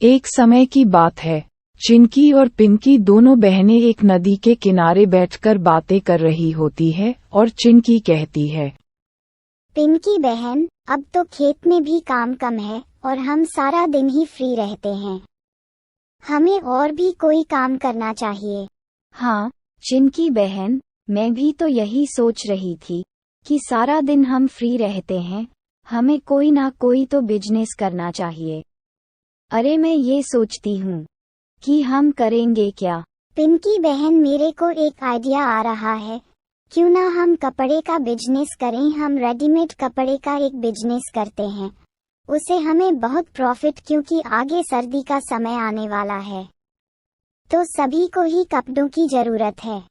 एक समय की बात है, चिंकी और पिंकी दोनों बहनें एक नदी के किनारे बैठकर बातें कर रही होती है और चिंकी कहती है, पिंकी बहन, अब तो खेत में भी काम कम है और हम सारा दिन ही फ्री रहते हैं। हमें और भी कोई काम करना चाहिए। हाँ चिंकी बहन, मैं भी तो यही सोच रही थी कि सारा दिन हम फ्री रहते हैं, हमें कोई ना कोई तो बिजनेस करना चाहिए। अरे मैं ये सोचती हूँ कि हम करेंगे क्या। पिंकी बहन, मेरे को एक आइडिया आ रहा है। क्यों ना हम कपड़े का बिजनेस करें। हम रेडीमेड कपड़े का एक बिजनेस करते हैं, उसे हमें बहुत प्रॉफिट, क्योंकि आगे सर्दी का समय आने वाला है तो सभी को ही कपड़ों की जरूरत है।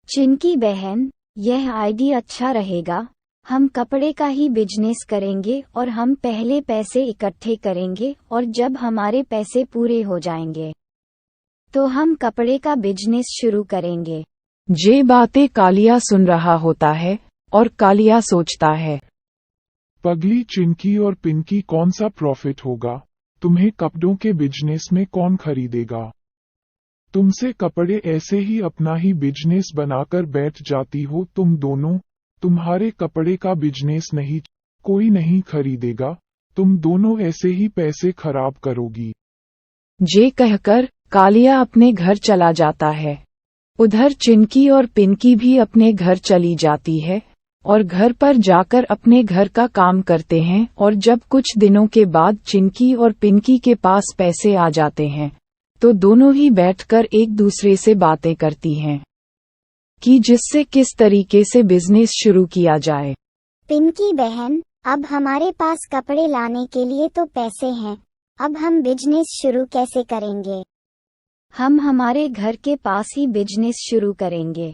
चिंकी बहन, यह आइडिया अच्छा रहेगा। हम कपड़े का ही बिजनेस करेंगे और हम पहले पैसे इकट्ठे करेंगे और जब हमारे पैसे पूरे हो जाएंगे तो हम कपड़े का बिजनेस शुरू करेंगे। ये बातें कालिया सुन रहा होता है और कालिया सोचता है, पगली चिंकी और पिंकी, कौन सा प्रॉफिट होगा? तुम्हें कपड़ों के बिजनेस में कौन खरीदेगा? तुमसे कपड़े ऐसे ही अपना ही बिजनेस बनाकर बैठ जाती हो तुम दोनों। तुम्हारे कपड़े का बिजनेस नहीं, कोई नहीं खरीदेगा। तुम दोनों ऐसे ही पैसे खराब करोगी। ये कहकर कालिया अपने घर चला जाता है। उधर चिंकी और पिंकी भी अपने घर चली जाती है और घर पर जाकर अपने घर का काम करते हैं। और जब कुछ दिनों के बाद चिंकी और पिंकी के पास पैसे आ जाते हैं तो दोनों ही बैठकर एक दूसरे से बातें करती हैं कि जिससे किस तरीके से बिजनेस शुरू किया जाए। पिंकी बहन, अब हमारे पास कपड़े लाने के लिए तो पैसे हैं, अब हम बिजनेस शुरू कैसे करेंगे? हम हमारे घर के पास ही बिजनेस शुरू करेंगे।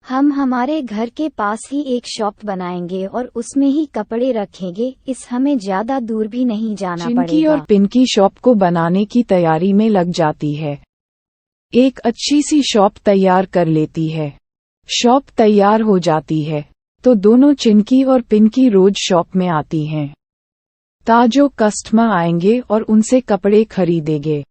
हम हमारे घर के पास ही एक शॉप बनाएंगे और उसमें ही कपड़े रखेंगे। इस हमें ज्यादा दूर भी नहीं जाना चिंकी पड़ेगा। और पिंकी शॉप को बनाने की तैयारी में लग जाती है। एक अच्छी सी शॉप तैयार कर लेती है। शॉप तैयार हो जाती है तो दोनों चिंकी और पिंकी रोज शॉप में आती हैं। ताजो कस्टमर आएंगे और उनसे कपड़े खरीदेंगे,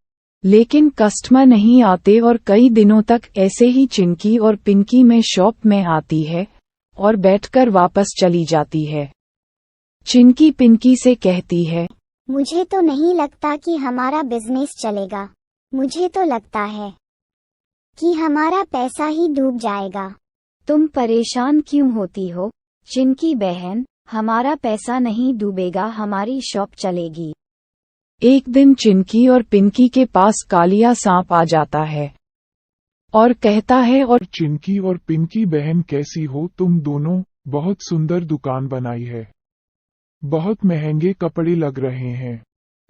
लेकिन कस्टमर नहीं आते और कई दिनों तक ऐसे ही चिंकी और पिंकी में शॉप में आती है और बैठकर वापस चली जाती है। चिंकी पिंकी से कहती है, मुझे तो नहीं लगता कि हमारा बिजनेस चलेगा। मुझे तो लगता है कि हमारा पैसा ही डूब जाएगा। तुम परेशान क्यों होती हो चिंकी बहन, हमारा पैसा नहीं डूबेगा, हमारी शॉप चलेगी। एक दिन चिंकी और पिंकी के पास कालिया सांप आ जाता है और कहता है, और चिंकी और पिंकी बहन कैसी हो तुम दोनों? बहुत सुंदर दुकान बनाई है, बहुत महंगे कपड़े लग रहे हैं।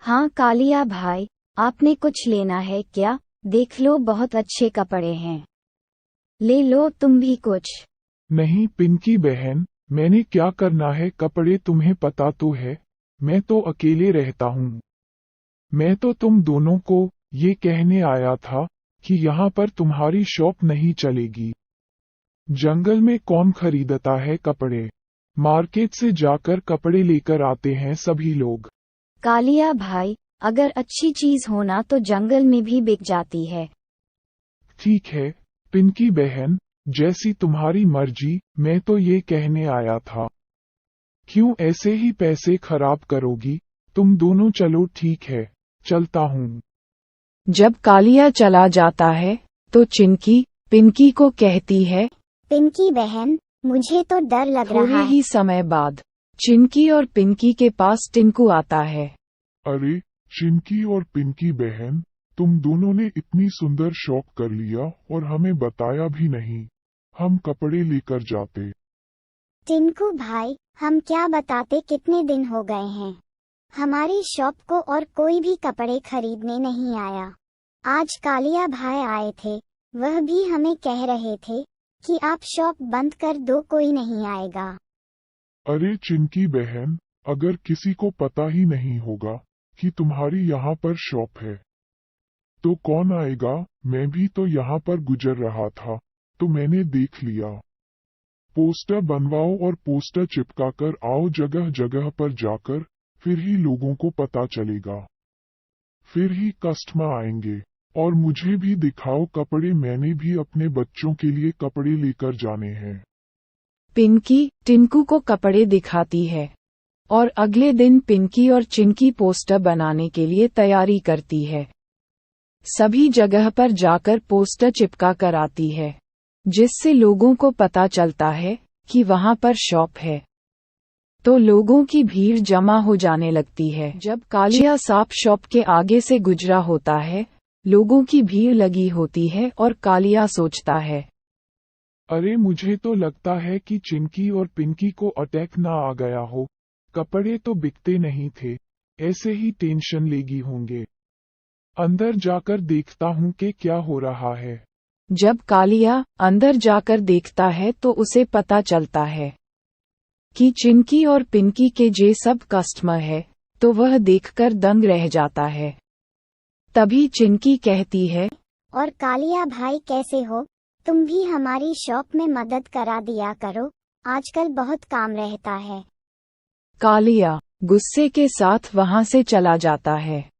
हाँ कालिया भाई, आपने कुछ लेना है क्या? देख लो बहुत अच्छे कपड़े हैं, ले लो तुम भी कुछ। नहीं पिंकी बहन, मैंने क्या करना है कपड़े तुम्हें पता तो है, मैं तो अकेले रहता हूँ। मैं तो तुम दोनों को ये कहने आया था कि यहाँ पर तुम्हारी शॉप नहीं चलेगी। जंगल में कौन खरीदता है कपड़े? मार्केट से जाकर कपड़े लेकर आते हैं सभी लोग। कालिया भाई, अगर अच्छी चीज होना तो जंगल में भी बिक जाती है। ठीक है पिंकी बहन, जैसी तुम्हारी मर्जी। मैं तो ये कहने आया था, क्यों ऐसे ही पैसे खराब करोगी? तुम दोनों चलो, ठीक है, चलता हूँ। जब कालिया चला जाता है तो चिंकी पिंकी को कहती है, पिंकी बहन, मुझे तो डर लग रहा थोड़े है। ही समय बाद चिंकी और पिंकी के पास टिंकू आता है। अरे चिंकी और पिंकी बहन, तुम दोनों ने इतनी सुंदर शॉप कर लिया और हमें बताया भी नहीं। हम कपड़े लेकर जाते। टिंकू भाई, हम क्या बताते, कितने दिन हो गए हैं हमारी शॉप को और कोई भी कपड़े खरीदने नहीं आया। आज कालिया भाई आए थे, वह भी हमें कह रहे थे कि आप शॉप बंद कर दो, कोई नहीं आएगा। अरे चिंकी बहन, अगर किसी को पता ही नहीं होगा कि तुम्हारी यहाँ पर शॉप है तो कौन आएगा? मैं भी तो यहाँ पर गुजर रहा था तो मैंने देख लिया। पोस्टर बनवाओ और पोस्टर चिपकाकर आओ जगह जगह पर जाकर, फिर ही लोगों को पता चलेगा। फिर ही कस्टमर आएंगे। और मुझे भी दिखाओ कपड़े, मैंने भी अपने बच्चों के लिए कपड़े लेकर जाने हैं। पिंकी टिंकू को कपड़े दिखाती है और अगले दिन पिंकी और चिंकी पोस्टर बनाने के लिए तैयारी करती है। सभी जगह पर जाकर पोस्टर चिपका कर आती है, जिससे लोगों को पता चलता है कि वहां पर शॉप है। तो लोगों की भीड़ जमा हो जाने लगती है। जब कालिया सांप शॉप के आगे से गुजरा होता है, लोगों की भीड़ लगी होती है और कालिया सोचता है, अरे मुझे तो लगता है कि चिंकी और पिंकी को अटैक ना आ गया हो। कपड़े तो बिकते नहीं थे, ऐसे ही टेंशन लेगी होंगे। अंदर जाकर देखता हूँ कि क्या हो रहा है। जब कालिया अंदर जाकर देखता है तो उसे पता चलता है कि चिंकी और पिंकी के जे सब कस्टमर है, तो वह देखकर दंग रह जाता है। तभी चिंकी कहती है, और कालिया भाई कैसे हो? तुम भी हमारी शॉप में मदद करा दिया करो, आजकल बहुत काम रहता है। कालिया गुस्से के साथ वहां से चला जाता है।